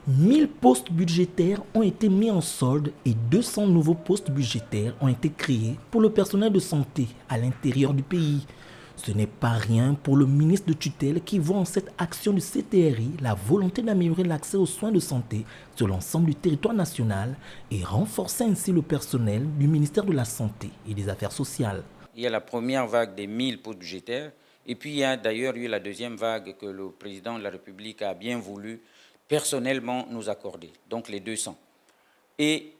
1000 postes budgétaires ont été mis en solde et 200 nouveaux postes budgétaires ont été créés pour le personnel de santé à l'intérieur du pays. Ce n'est pas rien pour le ministre de tutelle qui voit en cette action du CTRI la volonté d'améliorer l'accès aux soins de santé sur l'ensemble du territoire national et renforcer ainsi le personnel du ministère de la Santé et des Affaires sociales. Il y a la première vague des 1000 postes budgétaires et puis il y a d'ailleurs eu la deuxième vague que le président de la République a bien voulu personnellement nous accorder, donc les 200. Et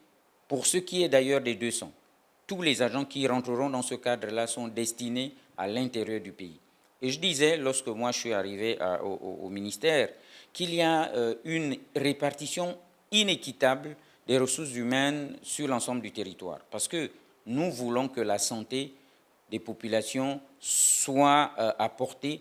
pour ce qui est d'ailleurs des 200, tous les agents qui rentreront dans ce cadre-là sont destinés à l'intérieur du pays. Et je disais, lorsque moi je suis arrivé au ministère, qu'il y a une répartition inéquitable des ressources humaines sur l'ensemble du territoire. Parce que nous voulons que la santé des populations soit apportée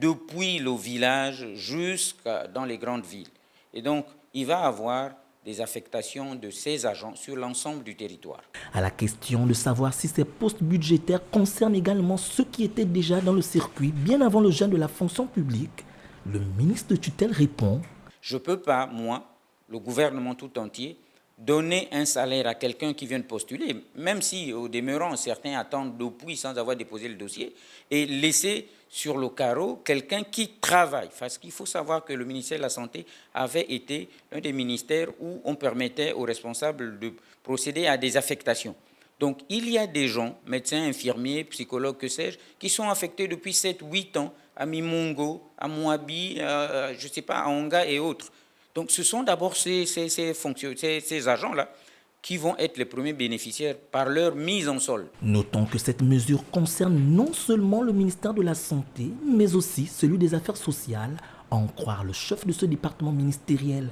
depuis le village jusqu'à dans les grandes villes. Et donc, il va y avoir des affectations de ces agents sur l'ensemble du territoire. À la question de savoir si ces postes budgétaires concernent également ceux qui étaient déjà dans le circuit bien avant le gel de la fonction publique, le ministre de tutelle répond « Je ne peux pas, moi, le gouvernement tout entier, donner un salaire à quelqu'un qui vient de postuler, même si au demeurant certains attendent depuis sans avoir déposé le dossier, et laisser sur le carreau quelqu'un qui travaille. Parce qu'il faut savoir que le ministère de la Santé avait été l'un des ministères où on permettait aux responsables de procéder à des affectations. Donc il y a des gens, médecins, infirmiers, psychologues, que sais-je, qui sont affectés depuis 7-8 ans à Mimongo, à Moabi, je ne sais pas, à Onga et autres. Donc ce sont d'abord ces agents-là qui vont être les premiers bénéficiaires par leur mise en solde. Notons que cette mesure concerne non seulement le ministère de la Santé, mais aussi celui des Affaires sociales, à en croire le chef de ce département ministériel.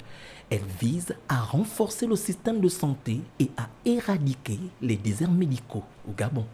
Elle vise à renforcer le système de santé et à éradiquer les déserts médicaux au Gabon.